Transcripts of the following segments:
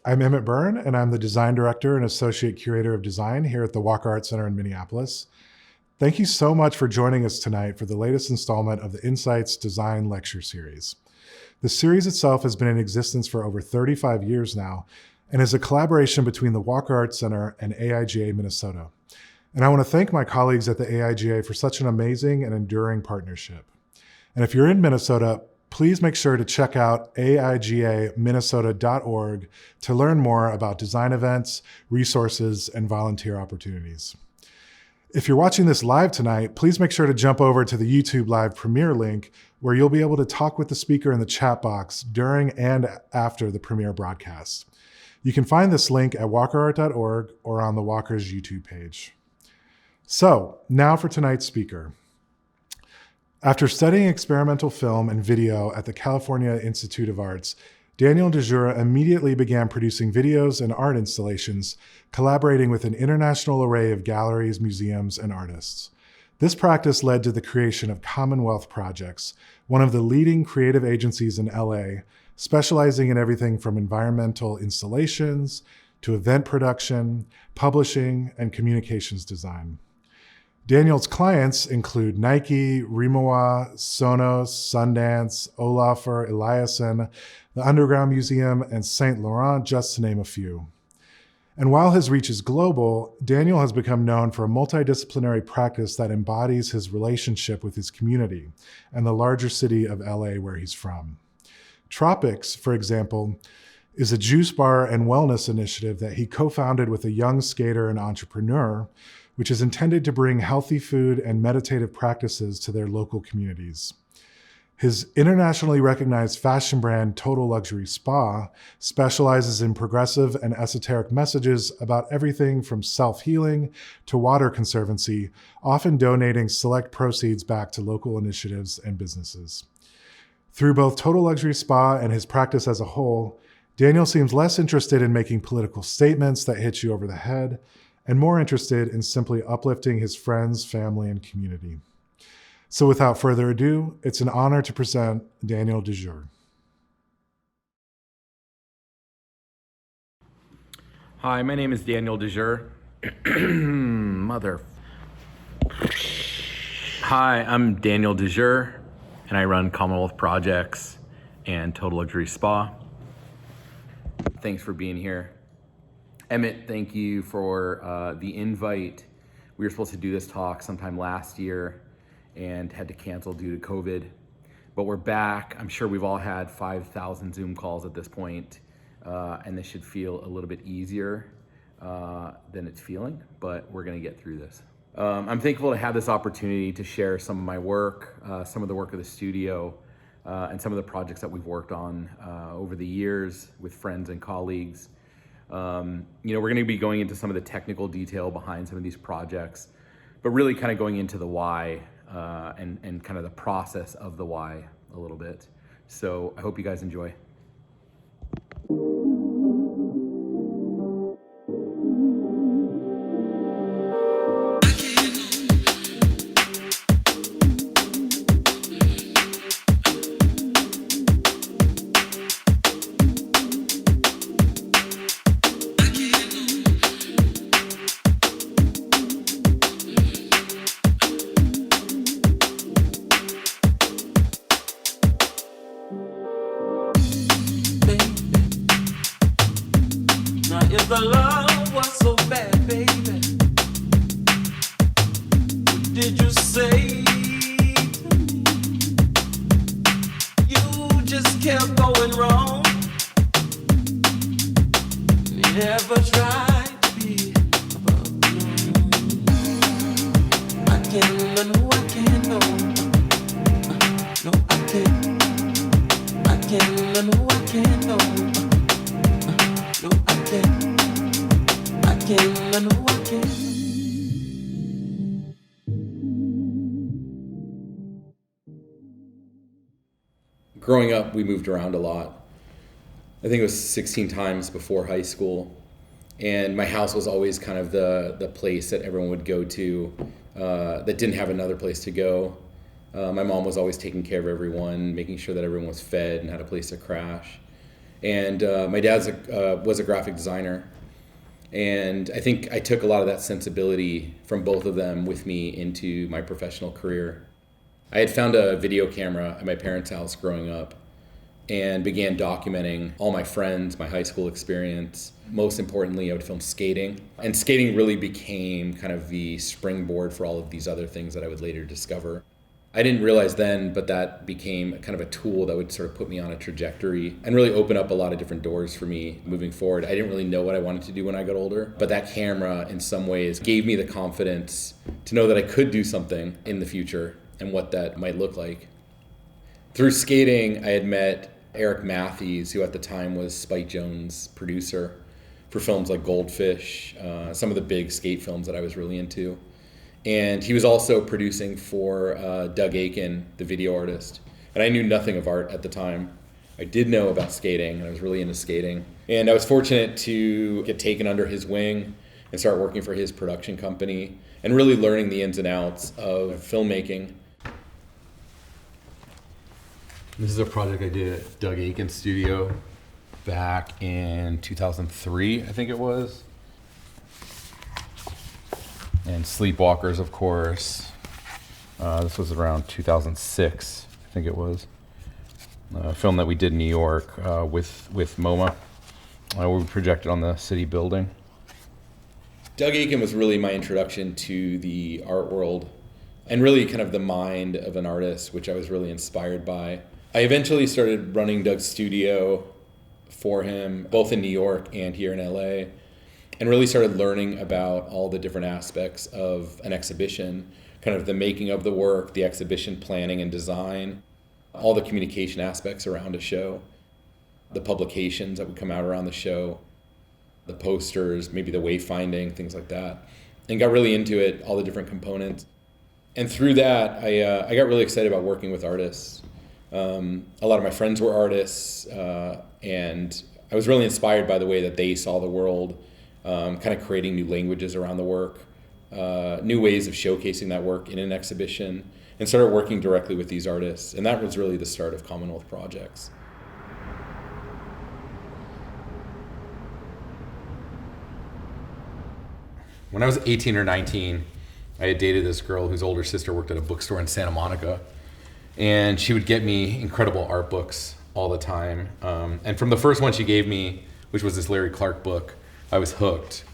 I'm Emmett Byrne, and I'm the Design Director and Associate Curator of Design here at the Walker Art Center in Minneapolis. Thank you so much for joining us tonight for the latest installment of the Insights Design Lecture Series. The series itself has been in existence for over 35 years now and is a collaboration between the Walker Art Center and AIGA Minnesota. And I want to thank my colleagues at the AIGA for such an amazing and enduring partnership. And if you're in Minnesota, please make sure to check out aigaminnesota.org to learn more about design events, resources, and volunteer opportunities. If you're watching this live tonight, please make sure to jump over to the YouTube Live Premiere link where you'll be able to talk with the speaker in the chat box during and after the premiere broadcast. You can find this link at walkerart.org or on the Walker's YouTube page. So, now for tonight's speaker. After studying experimental film and video at the California Institute of Arts, Daniel DeSure immediately began producing videos and art installations, collaborating with an international array of galleries, museums, and artists. This practice led to the creation of Commonwealth Projects, one of the leading creative agencies in LA, specializing in everything from environmental installations to event production, publishing, and communications design. Daniel's clients include Nike, Rimowa, Sonos, Sundance, Olafur Eliasson, the Underground Museum, and Saint Laurent, just to name a few. And while his reach is global, Daniel has become known for a multidisciplinary practice that embodies his relationship with his community and the larger city of LA where he's from. Tropics, for example, is a juice bar and wellness initiative that he co-founded with a young skater and entrepreneur, which is intended to bring healthy food and meditative practices to their local communities. His internationally recognized fashion brand, Total Luxury Spa, specializes in progressive and esoteric messages about everything from self-healing to water conservancy, often donating select proceeds back to local initiatives and businesses. Through both Total Luxury Spa and his practice as a whole, Daniel seems less interested in making political statements that hit you over the head, and more interested in simply uplifting his friends, family, and community. So without further ado, it's an honor to present Daniel DeSure. Hi, my name is Daniel DeSure. Hi, I'm Daniel DeSure, and I run Commonwealth Projects and Total Luxury Spa. Thanks for being here. Emmett, thank you for the invite. We were supposed to do this talk sometime last year and had to cancel due to COVID, but we're back. I'm sure we've all had 5,000 Zoom calls at this point, and this should feel a little bit easier than it's feeling, but we're gonna get through this. I'm thankful to have this opportunity to share some of my work, some of the work of the studio, and some of the projects that we've worked on over the years with friends and colleagues. We're going to be going into some of the technical detail behind some of these projects, but really kind of going into the why and kind of the process of the why a little bit. So I hope you guys enjoy. If the love was so bad, baby, what did you say to me? You just kept going wrong. You never tried to be above me. I can't, no, I can't, no. No, I can't. I can't, no, I can't, no. No, I can't. I can't, I know I can't. Growing up, we moved around a lot. I think it was 16 times before high school. And my house was always kind of the place that everyone would go to that didn't have another place to go. My mom was always taking care of everyone, making sure that everyone was fed and had a place to crash. And my dad was a graphic designer. And I think I took a lot of that sensibility from both of them with me into my professional career. I had found a video camera at my parents' house growing up and began documenting all my friends, my high school experience. Most importantly, I would film skating. And skating really became kind of the springboard for all of these other things that I would later discover. I didn't realize then, but that became kind of a tool that would sort of put me on a trajectory and really open up a lot of different doors for me moving forward. I didn't really know what I wanted to do when I got older, but that camera in some ways gave me the confidence to know that I could do something in the future and what that might look like. Through skating, I had met Eric Matthews, who at the time was Spike Jonze's producer for films like Goldfish, some of the big skate films that I was really into. And he was also producing for Doug Aiken, the video artist. And I knew nothing of art at the time. I did know about skating, and I was really into skating. And I was fortunate to get taken under his wing and start working for his production company and really learning the ins and outs of filmmaking. This is a project I did at Doug Aiken's studio back in 2003, I think it was. And Sleepwalkers, of course. This was around 2006, I think it was. A film that we did in New York with MoMA. We projected on the city building. Doug Aiken was really my introduction to the art world and really kind of the mind of an artist, which I was really inspired by. I eventually started running Doug's studio for him, both in New York and here in LA, and really started learning about all the different aspects of an exhibition, kind of the making of the work, the exhibition planning and design, all the communication aspects around a show, the publications that would come out around the show, the posters, maybe the wayfinding, things like that, and got really into it, all the different components. And through that, I got really excited about working with artists. A lot of my friends were artists, and I was really inspired by the way that they saw the world, kind of creating new languages around the work, new ways of showcasing that work in an exhibition, and started working directly with these artists. And that was really the start of Commonwealth Projects. When I was 18 or 19, I had dated this girl whose older sister worked at a bookstore in Santa Monica. And she would get me incredible art books all the time. And from the first one she gave me, which was this Larry Clark book, I was hooked.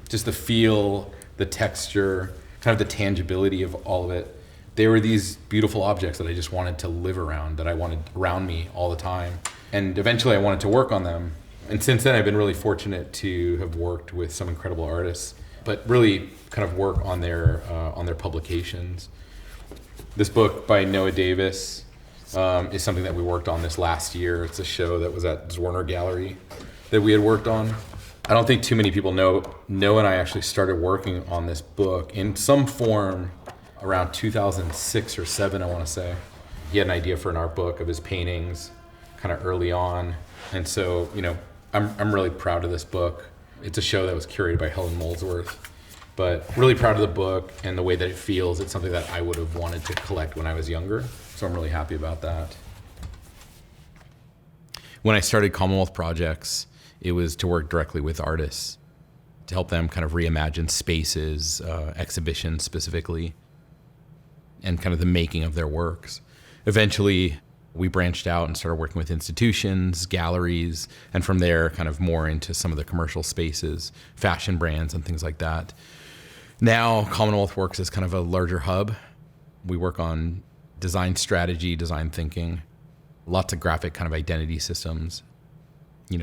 Just the feel, the texture, kind of the tangibility of all of it. They were these beautiful objects that I just wanted to live around, that I wanted around me all the time. And eventually I wanted to work on them. And since then I've been really fortunate to have worked with some incredible artists, but really kind of work on their publications. This book by Noah Davis is something that we worked on this last year. It's a show that was at Zwirner Gallery that we had worked on. I don't think too many people know. Noah and I actually started working on this book in some form around 2006 or 7, I want to say. He had an idea for an art book of his paintings kind of early on. And so, I'm really proud of this book. It's a show that was curated by Helen Molesworth. But really proud of the book and the way that it feels. It's something that I would have wanted to collect when I was younger. So I'm really happy about that. When I started Commonwealth Projects, it was to work directly with artists, to help them kind of reimagine spaces, exhibitions specifically, and kind of the making of their works. Eventually, we branched out and started working with institutions, galleries, and from there kind of more into some of the commercial spaces, fashion brands and things like that. Now, Commonwealth works as kind of a larger hub. We work on design strategy, design thinking, lots of graphic kind of identity systems,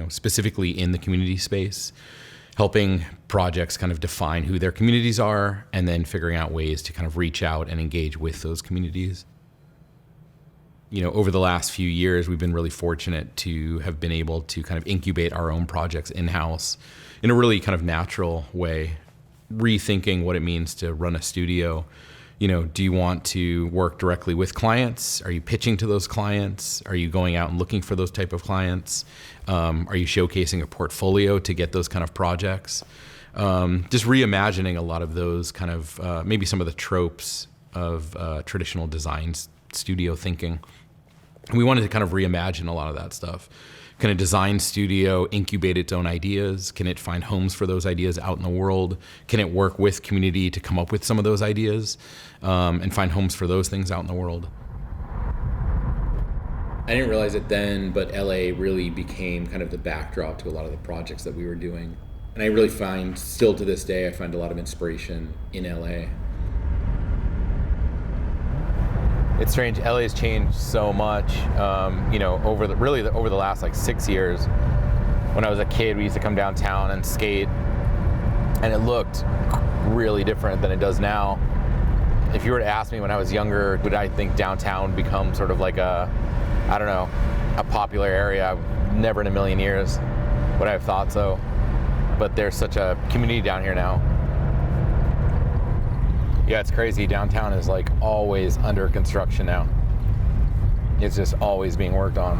specifically in the community space, helping projects kind of define who their communities are and then figuring out ways to kind of reach out and engage with those communities. Over the last few years, we've been really fortunate to have been able to kind of incubate our own projects in-house in a really kind of natural way, rethinking what it means to run a studio. Do you want to work directly with clients? Are you pitching to those clients? Are you going out and looking for those type of clients? Are you showcasing a portfolio to get those kind of projects? Just reimagining a lot of those kind of, maybe some of the tropes of traditional design studio thinking. We wanted to kind of reimagine a lot of that stuff Can a design studio incubate its own ideas? Can it find homes for those ideas out in the world? Can it work with community to come up with some of those ideas and find homes for those things out in the world? I didn't realize it then, but LA really became kind of the backdrop to a lot of the projects that we were doing. And I really find, still to this day, I find a lot of inspiration in LA. It's strange. LA's changed so much, over the last like 6 years. When I was a kid, we used to come downtown and skate, and it looked really different than it does now. If you were to ask me when I was younger, would I think downtown would become sort of like a popular area? Never in a million years would I have thought so. But there's such a community down here now. Yeah, it's crazy. Downtown is like always under construction now. It's just always being worked on.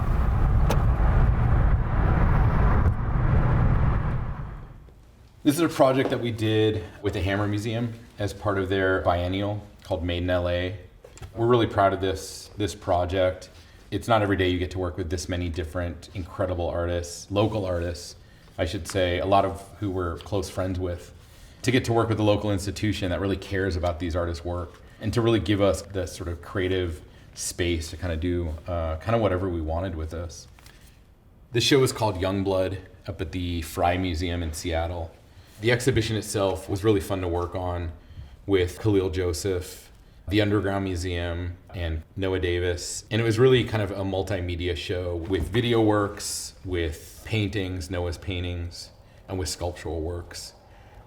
This is a project that we did with the Hammer Museum as part of their biennial called Made in LA. We're really proud of this project. It's not every day you get to work with this many different incredible artists, local artists, I should say, a lot of who we're close friends with. To get to work with a local institution that really cares about these artists' work and to really give us the sort of creative space to kind of do whatever we wanted with this. This show is called Youngblood up at the Frye Museum in Seattle. The exhibition itself was really fun to work on with Khalil Joseph, the Underground Museum, and Noah Davis. And it was really kind of a multimedia show with video works, with paintings, Noah's paintings, and with sculptural works.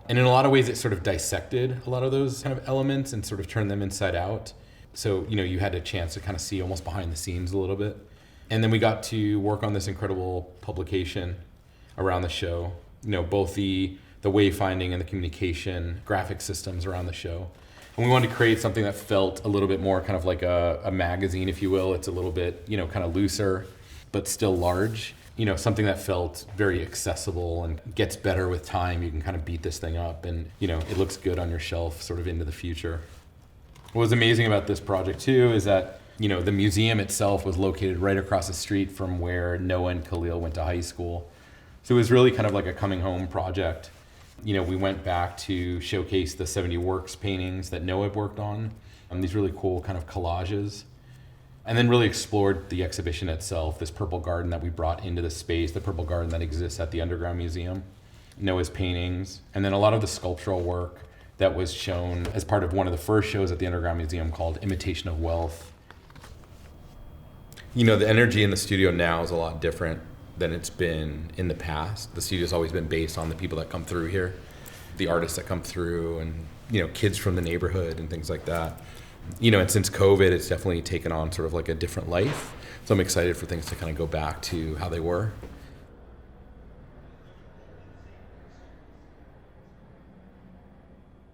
And in a lot of ways, it sort of dissected a lot of those kind of elements and sort of turned them inside out. So, you had a chance to kind of see almost behind the scenes a little bit. And then we got to work on this incredible publication around the show, both the wayfinding and the communication graphic systems around the show. And we wanted to create something that felt a little bit more kind of like a magazine, if you will. It's a little bit, kind of looser, but still large. Something that felt very accessible and gets better with time. You can kind of beat this thing up and, it looks good on your shelf sort of into the future. What was amazing about this project too is that, the museum itself was located right across the street from where Noah and Khalil went to high school. So it was really kind of like a coming home project. We went back to showcase the 70 Works paintings that Noah had worked on, these really cool kind of collages. And then really explored the exhibition itself, this purple garden that we brought into the space, the purple garden that exists at the Underground Museum, Noah's paintings, and then a lot of the sculptural work that was shown as part of one of the first shows at the Underground Museum called Imitation of Wealth. The energy in the studio now is a lot different than it's been in the past. The studio's always been based on the people that come through here, the artists that come through, and kids from the neighborhood and things like that. And since COVID, it's definitely taken on sort of like a different life. So I'm excited for things to kind of go back to how they were.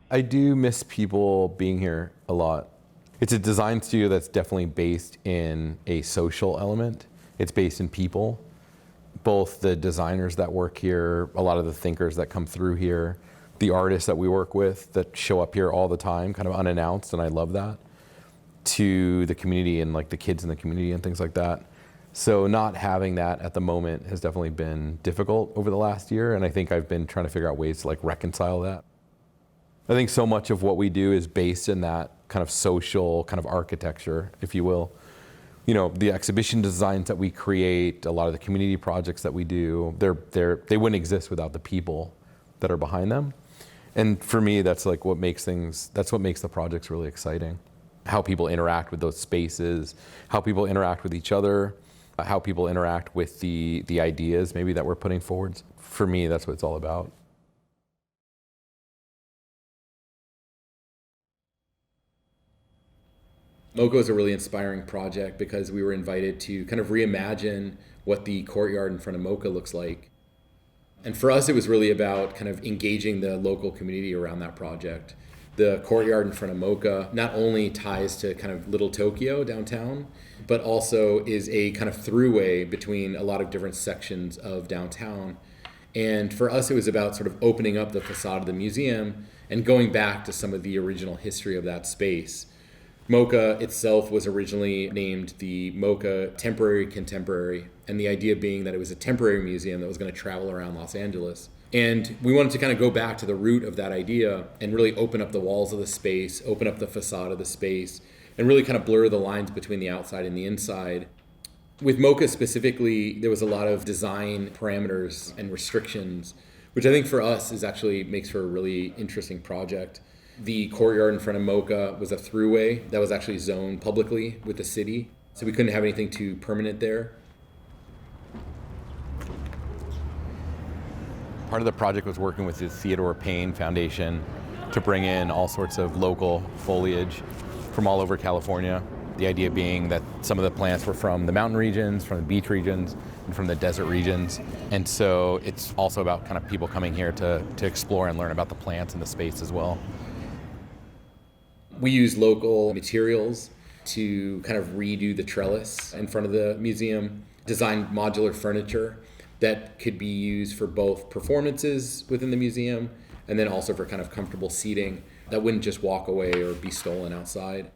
I do miss people being here a lot. It's a design studio that's definitely based in a social element. It's based in people, both the designers that work here, a lot of the thinkers that come through here, the artists that we work with that show up here all the time, kind of unannounced, and I love that, to the community and like the kids in the community and things like that. So not having that at the moment has definitely been difficult over the last year, and I think I've been trying to figure out ways to like reconcile that. I think so much of what we do is based in that kind of social kind of architecture, if you will. The exhibition designs that we create, a lot of the community projects that we do, they wouldn't exist without the people that are behind them. And for me, that's like what makes the projects really exciting. How people interact with those spaces, how people interact with each other, how people interact with the ideas maybe that we're putting forward. For me, that's what it's all about. MoCA is a really inspiring project because we were invited to kind of reimagine what the courtyard in front of MoCA looks like. And for us, it was really about kind of engaging the local community around that project. The courtyard in front of MoCA not only ties to kind of Little Tokyo downtown, but also is a kind of throughway between a lot of different sections of downtown. And for us, it was about sort of opening up the facade of the museum and going back to some of the original history of that space. MoCA itself was originally named the MoCA Temporary Contemporary, and the idea being that it was a temporary museum that was going to travel around Los Angeles. And we wanted to kind of go back to the root of that idea and really open up the walls of the space, open up the facade of the space, and really kind of blur the lines between the outside and the inside. With MoCA specifically, there was a lot of design parameters and restrictions, which I think for us makes for a really interesting project. The courtyard in front of MoCA was a throughway that was actually zoned publicly with the city, so we couldn't have anything too permanent there. Part of the project was working with the Theodore Payne Foundation to bring in all sorts of local foliage from all over California. The idea being that some of the plants were from the mountain regions, from the beach regions, and from the desert regions. And so it's also about kind of people coming here to explore and learn about the plants and the space as well. We use local materials to kind of redo the trellis in front of the museum, design modular furniture that could be used for both performances within the museum and then also for kind of comfortable seating that wouldn't just walk away or be stolen outside.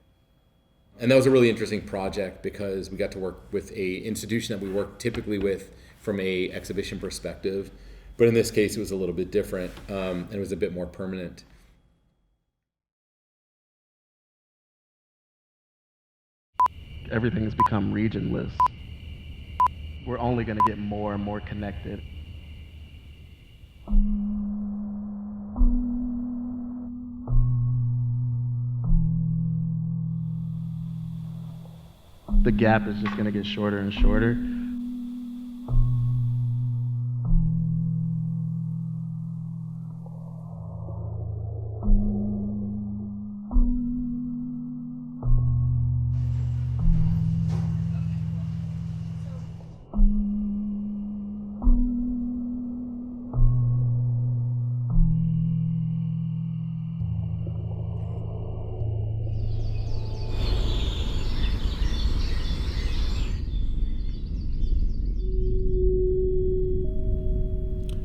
And that was a really interesting project because we got to work with an institution that we work typically with from a exhibition perspective, but in this case it was a little bit different and it was a bit more permanent. Everything has become regionless. We're only going to get more and more connected. The gap is just going to get shorter and shorter.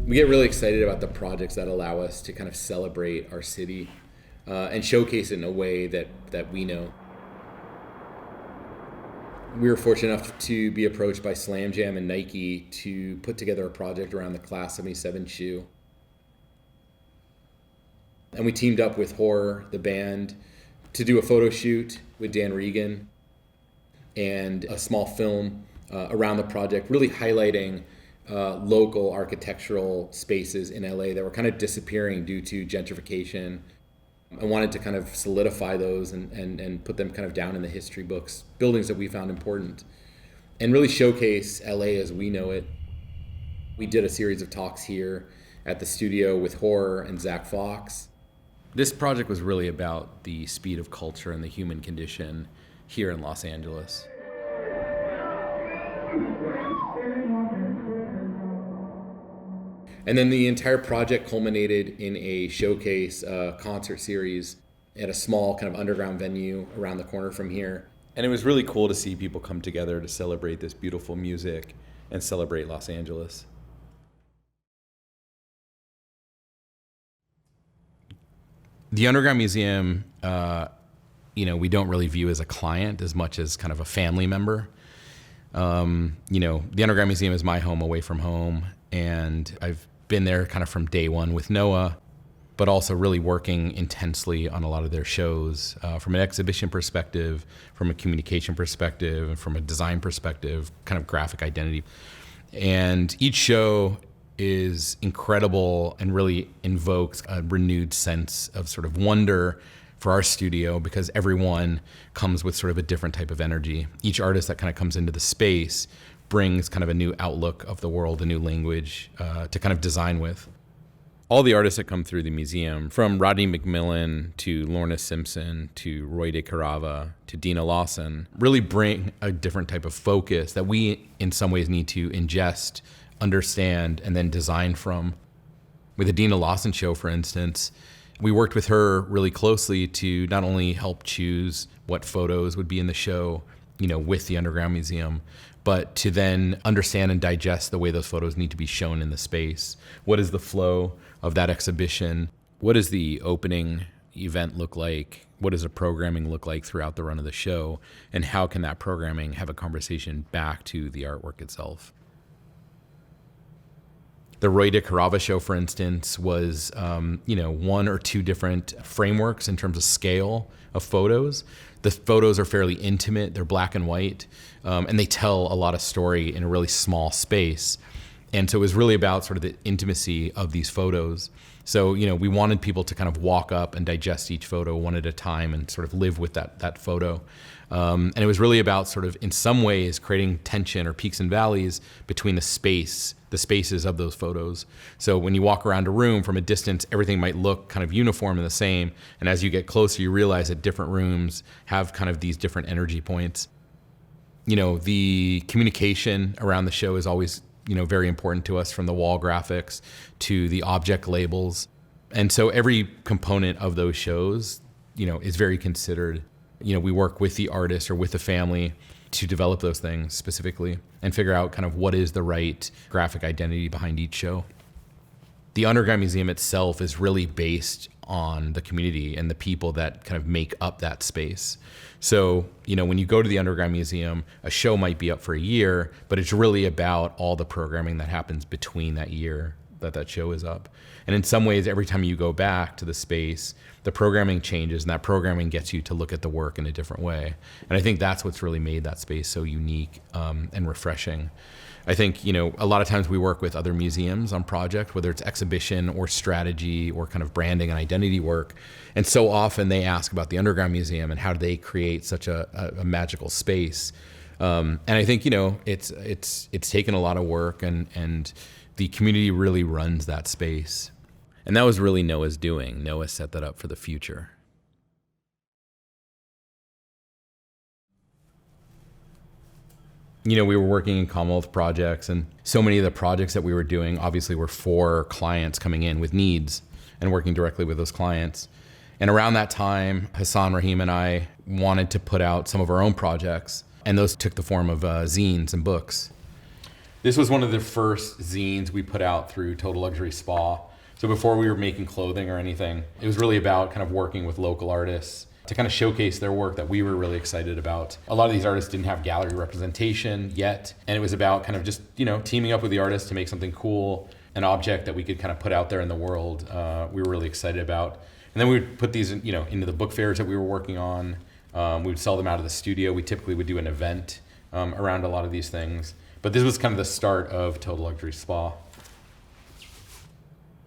We get really excited about the projects that allow us to kind of celebrate our city and showcase it in a way that we know. We were fortunate enough to be approached by Slam Jam and Nike to put together a project around the Class 77 shoe. And we teamed up with Horror, the band, to do a photo shoot with Dan Regan and a small film around the project, really highlighting local architectural spaces in LA that were kind of disappearing due to gentrification. I wanted to kind of solidify those and put them kind of down in the history books, buildings that we found important, and really showcase LA as we know it. We did a series of talks here at the studio with Horror and Zach Fox. This project was really about the speed of culture and the human condition here in Los Angeles. And then the entire project culminated in a showcase concert series at a small kind of underground venue around the corner from here. And it was really cool to see people come together to celebrate this beautiful music and celebrate Los Angeles. The Underground Museum, we don't really view as a client as much as kind of a family member. The Underground Museum is my home away from home, and I've been there kind of from day one with Noah, but also really working intensely on a lot of their shows from an exhibition perspective, from a communication perspective, and from a design perspective, kind of graphic identity. And each show is incredible and really invokes a renewed sense of sort of wonder for our studio because everyone comes with sort of a different type of energy. Each artist that kind of comes into the space brings kind of a new outlook of the world, a new language to kind of design with. All the artists that come through the museum, from Rodney McMillan to Lorna Simpson to Roy De Carava to Dina Lawson, really bring a different type of focus that we in some ways need to ingest, understand, and then design from. With the Dina Lawson show, for instance, we worked with her really closely to not only help choose what photos would be in the show, with the Underground Museum, but to then understand and digest the way those photos need to be shown in the space. What is the flow of that exhibition? What does the opening event look like? what does the programming look like throughout the run of the show, and how can that programming have a conversation back to the artwork itself. The Roy de Carava show, for instance, was one or two different frameworks in terms of scale of photos. The photos are fairly intimate, they're black and white, and they tell a lot of story in a really small space. And so it was really about sort of the intimacy of these photos. So, we wanted people to kind of walk up and digest each photo one at a time and sort of live with that photo. And it was really about sort of, in some ways, creating tension or peaks and valleys between the spaces of those photos. So when you walk around a room from a distance, everything might look kind of uniform and the same. And as you get closer, you realize that different rooms have kind of these different energy points. The communication around the show is always very important to us, from the wall graphics to the object labels. And so every component of those shows, is very considered. We work with the artist or with the family to develop those things specifically and figure out kind of what is the right graphic identity behind each show. The Underground Museum itself is really based on the community and the people that kind of make up that space. So, when you go to the Underground Museum, a show might be up for a year, but it's really about all the programming that happens between that year that show is up. And in some ways, every time you go back to the space, the programming changes, and that programming gets you to look at the work in a different way. And I think that's what's really made that space so unique and refreshing. I think, a lot of times we work with other museums on project, whether it's exhibition or strategy or kind of branding and identity work. And so often they ask about the Underground Museum and how do they create such a magical space. And I think, it's taken a lot of work, and the community really runs that space. And that was really Noah's doing. Noah set that up for the future. We were working in Commonwealth Projects, and so many of the projects that we were doing obviously were for clients coming in with needs and working directly with those clients. And around that time, Hassan, Rahim, and I wanted to put out some of our own projects, and those took the form of zines and books. This was one of the first zines we put out through Total Luxury Spa. So before we were making clothing or anything, it was really about kind of working with local artists to kind of showcase their work that we were really excited about. A lot of these artists didn't have gallery representation yet, and it was about kind of just, teaming up with the artists to make something cool, an object that we could kind of put out there in the world. We were really excited about. And then we would put these, into the book fairs that we were working on. We would sell them out of the studio. We typically would do an event around a lot of these things. But this was kind of the start of Total Luxury Spa.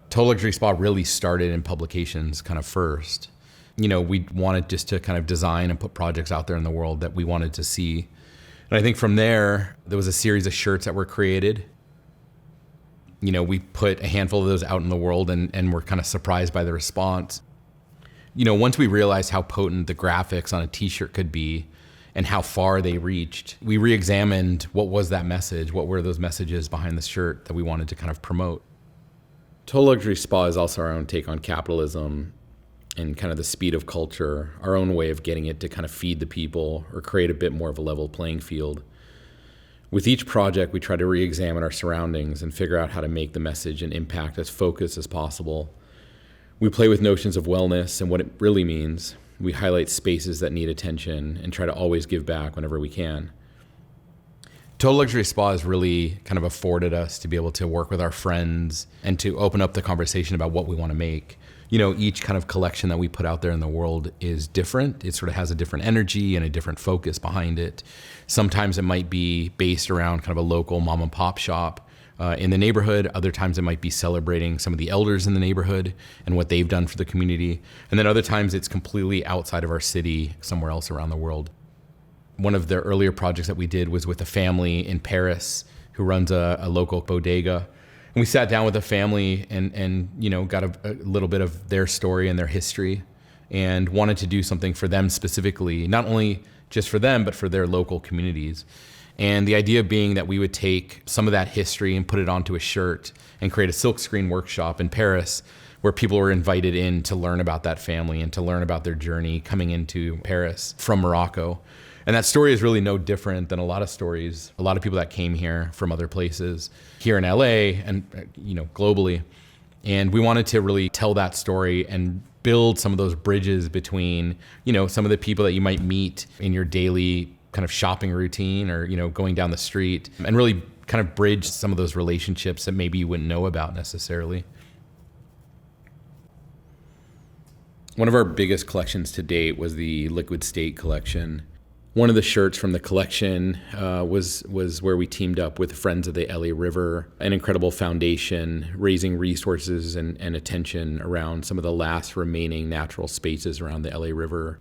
Total Luxury Spa really started in publications kind of first. We wanted just to kind of design and put projects out there in the world that we wanted to see. And I think from there was a series of shirts that were created. We put a handful of those out in the world and were kind of surprised by the response. Once we realized how potent the graphics on a t-shirt could be and how far they reached, we re-examined what was that message, what were those messages behind the shirt that we wanted to kind of promote. Total Luxury Spa is also our own take on capitalism and kind of the speed of culture, our own way of getting it to kind of feed the people or create a bit more of a level playing field. With each project, we try to re-examine our surroundings and figure out how to make the message and impact as focused as possible. We play with notions of wellness and what it really means. We highlight spaces that need attention and try to always give back whenever we can. Total Luxury Spa has really kind of afforded us to be able to work with our friends and to open up the conversation about what we want to make. Each kind of collection that we put out there in the world is different. It sort of has a different energy and a different focus behind it. Sometimes it might be based around kind of a local mom and pop shop in the neighborhood. Other times it might be celebrating some of the elders in the neighborhood and what they've done for the community. And then other times it's completely outside of our city, somewhere else around the world. One of the earlier projects that we did was with a family in Paris who runs a local bodega. And we sat down with a family and got a little bit of their story and their history and wanted to do something for them specifically, not only just for them, but for their local communities. And the idea being that we would take some of that history and put it onto a shirt and create a silkscreen workshop in Paris where people were invited in to learn about that family and to learn about their journey coming into Paris from Morocco. And that story is really no different than a lot of stories, a lot of people that came here from other places here in LA and globally. And we wanted to really tell that story and build some of those bridges between, some of the people that you might meet in your daily kind of shopping routine or, going down the street, and really kind of bridge some of those relationships that maybe you wouldn't know about necessarily. One of our biggest collections to date was the Liquid State collection. One of the shirts from the collection was where we teamed up with Friends of the LA River, an incredible foundation raising resources and attention around some of the last remaining natural spaces around the LA River.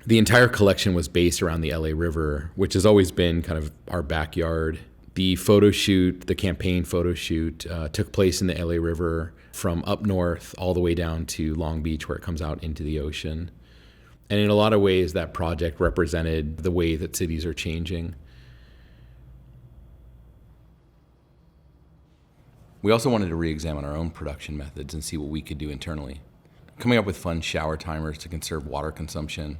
The entire collection was based around the LA River, which has always been kind of our backyard. The photo shoot, the campaign photo shoot, took place in the LA River from up north all the way down to Long Beach, where it comes out into the ocean. And in a lot of ways, that project represented the way that cities are changing. We also wanted to re-examine our own production methods and see what we could do internally. Coming up with fun shower timers to conserve water consumption.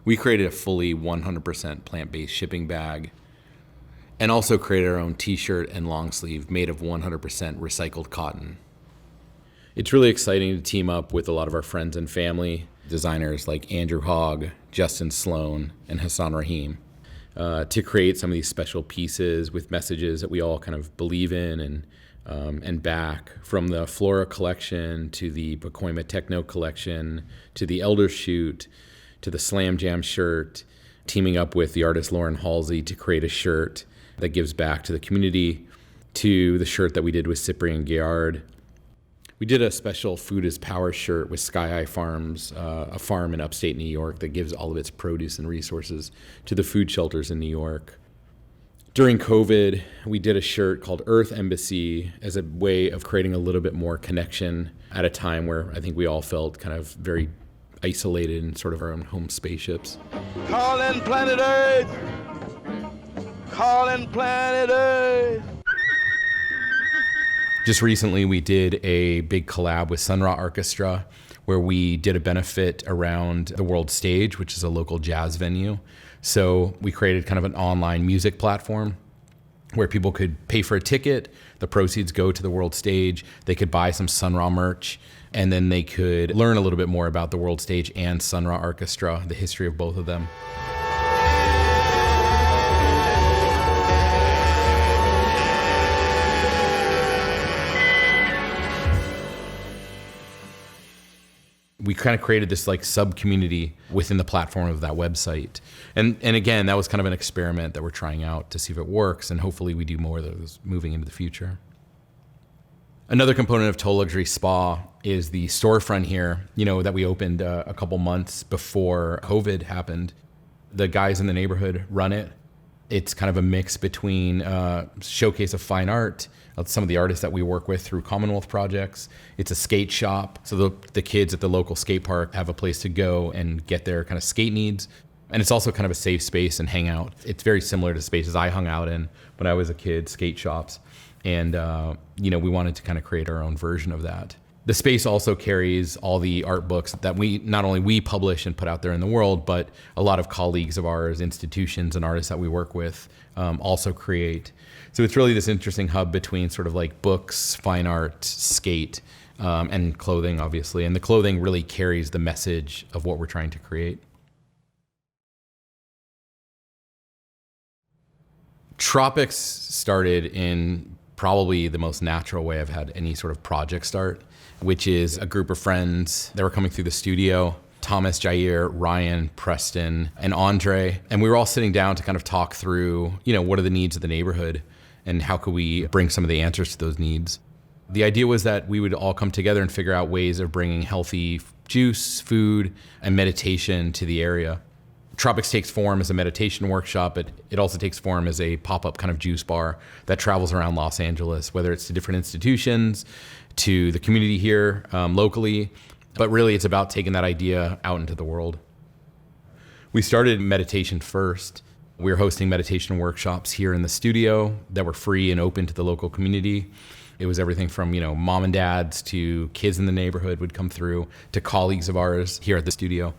We created a fully 100% plant-based shipping bag, and also created our own t-shirt and long sleeve made of 100% recycled cotton. It's really exciting to team up with a lot of our friends and family, designers like Andrew Hogg, Justin Sloan, and Hassan Rahim, to create some of these special pieces with messages that we all kind of believe in and back, from the Flora collection to the Pacoima Techno collection to the Elder Shoot to the Slam Jam shirt, teaming up with the artist Lauren Halsey to create a shirt that gives back to the community, to the shirt that we did with Cyprian Gayard. We did a special Food is Power shirt with Sky High Farms, a farm in upstate New York that gives all of its produce and resources to the food shelters in New York. During COVID, we did a shirt called Earth Embassy as a way of creating a little bit more connection at a time where I think we all felt kind of very isolated in sort of our own home spaceships. Calling planet Earth! Calling planet Earth! Just recently, we did a big collab with Sun Ra Orchestra, where we did a benefit around the World Stage, which is a local jazz venue. So we created kind of an online music platform where people could pay for a ticket, the proceeds go to the World Stage, they could buy some Sun Ra merch, and then they could learn a little bit more about the World Stage and Sun Ra Orchestra, the history of both of them. We kind of created this like sub-community within the platform of that website. And again, that was kind of an experiment that we're trying out to see if it works, and hopefully we do more of those moving into the future. Another component of Total Luxury Spa is the storefront here, that we opened a couple months before COVID happened. The guys in the neighborhood run it. It's kind of a mix between showcase of fine art, some of the artists that we work with through Commonwealth Projects. It's a skate shop, so the kids at the local skate park have a place to go and get their kind of skate needs. And it's also kind of a safe space and hang out. It's very similar to spaces I hung out in when I was a kid, skate shops. And we wanted to kind of create our own version of that. The space also carries all the art books that not only we publish and put out there in the world, but a lot of colleagues of ours, institutions and artists that we work with also create. So it's really this interesting hub between sort of like books, fine art, skate, and clothing, obviously. And the clothing really carries the message of what we're trying to create. Tropics started in probably the most natural way I've had any sort of project start, which is a group of friends that were coming through the studio, Thomas, Jair, Ryan, Preston, and Andre. And we were all sitting down to kind of talk through, what are the needs of the neighborhood and how could we bring some of the answers to those needs. The idea was that we would all come together and figure out ways of bringing healthy juice, food, and meditation to the area. Tropics takes form as a meditation workshop, but it also takes form as a pop-up kind of juice bar that travels around Los Angeles, whether it's to different institutions, to the community here locally, but really it's about taking that idea out into the world. We started meditation first. We were hosting meditation workshops here in the studio that were free and open to the local community. It was everything from, mom and dads to kids in the neighborhood would come through, to colleagues of ours here at the studio.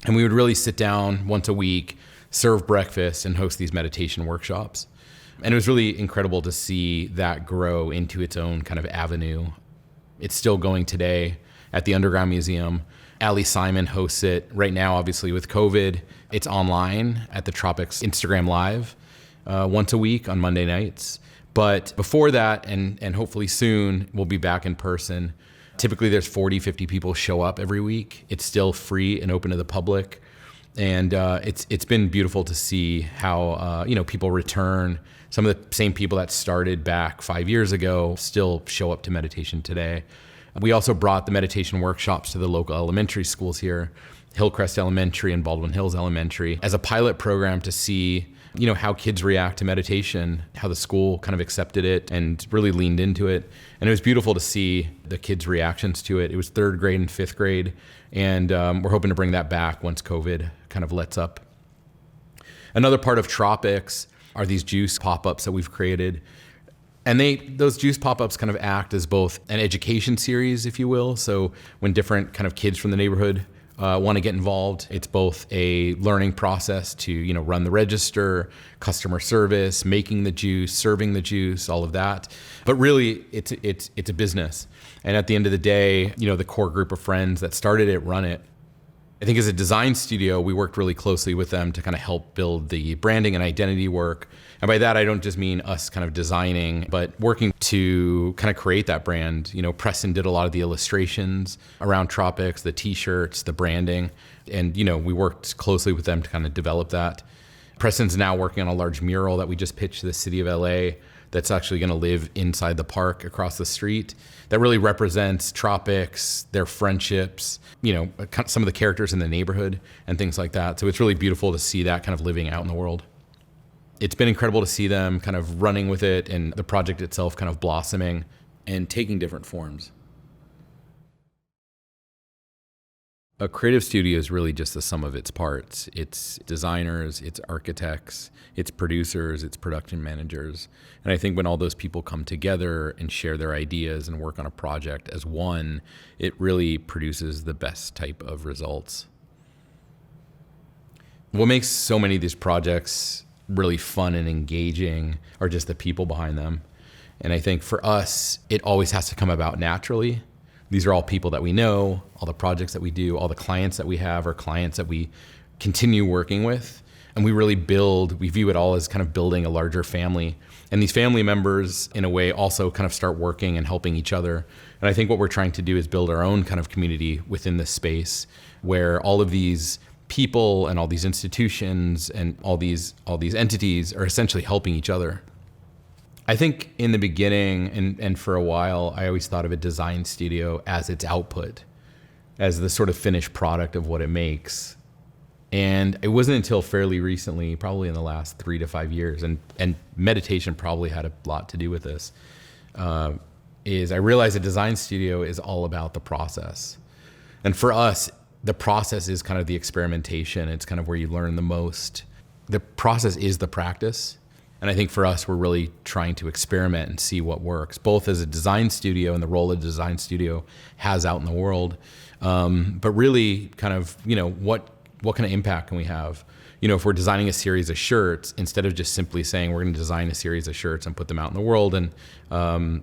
And we would really sit down once a week, serve breakfast, and host these meditation workshops. And it was really incredible to see that grow into its own kind of avenue. It's still going today. at the Underground Museum. Ali Simon hosts it right now, obviously with COVID. It's online at the Tropics Instagram Live once a week on Monday nights. But before that, and hopefully soon, we'll be back in person. Typically there's 40, 50 people show up every week. It's still free and open to the public. And it's been beautiful to see how people return. Some of the same people that started back 5 years ago still show up to meditation today. We also brought the meditation workshops to the local elementary schools here, Hillcrest Elementary and Baldwin Hills Elementary, as a pilot program to see how kids react to meditation, how the school kind of accepted it and really leaned into it. And it was beautiful to see the kids' reactions to it. It was 3rd grade and 5th grade. And we're hoping to bring that back once COVID kind of lets up. Another part of Tropics are these juice pop-ups that we've created. And those juice pop-ups kind of act as both an education series, if you will. So when different kind of kids from the neighborhood want to get involved, it's both a learning process to run the register, customer service, making the juice, serving the juice, all of that. But really, it's a business. And at the end of the day, the core group of friends that started it run it. I think as a design studio, we worked really closely with them to kind of help build the branding and identity work. And by that, I don't just mean us kind of designing, but working to kind of create that brand. Preston did a lot of the illustrations around Tropics, the t-shirts, the branding. And, we worked closely with them to kind of develop that. Preston's now working on a large mural that we just pitched to the city of LA that's actually going to live inside the park across the street that really represents Tropics, their friendships, some of the characters in the neighborhood and things like that. So it's really beautiful to see that kind of living out in the world. It's been incredible to see them kind of running with it and the project itself kind of blossoming and taking different forms. A creative studio is really just the sum of its parts. It's designers, it's architects, it's producers, it's production managers. And I think when all those people come together and share their ideas and work on a project as one, it really produces the best type of results. What makes so many of these projects really fun and engaging are just the people behind them. And I think for us, it always has to come about naturally. These are all people that we know, all the projects that we do, all the clients that we have are clients that we continue working with. And we view it all as kind of building a larger family. And these family members, in a way, also kind of start working and helping each other. And I think what we're trying to do is build our own kind of community within this space where all of these people and all these institutions and all these entities are essentially helping each other. I think in the beginning and for a while, I always thought of a design studio as its output, as the sort of finished product of what it makes. And it wasn't until fairly recently, probably in the last 3 to 5 years, and meditation probably had a lot to do with this, is I realized a design studio is all about the process. And for us, the process is kind of the experimentation. It's kind of where you learn the most. The process is the practice. And I think for us, we're really trying to experiment and see what works, both as a design studio and the role a design studio has out in the world. But really kind of, what kind of impact can we have? If we're designing a series of shirts, instead of just simply saying we're going to design a series of shirts and put them out in the world and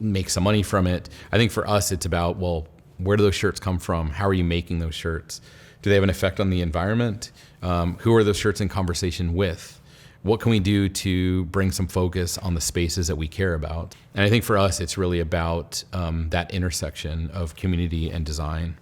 make some money from it, I think for us, it's about, well, where do those shirts come from? How are you making those shirts? Do they have an effect on the environment? Who are those shirts in conversation with? What can we do to bring some focus on the spaces that we care about? And I think for us, it's really about that intersection of community and design.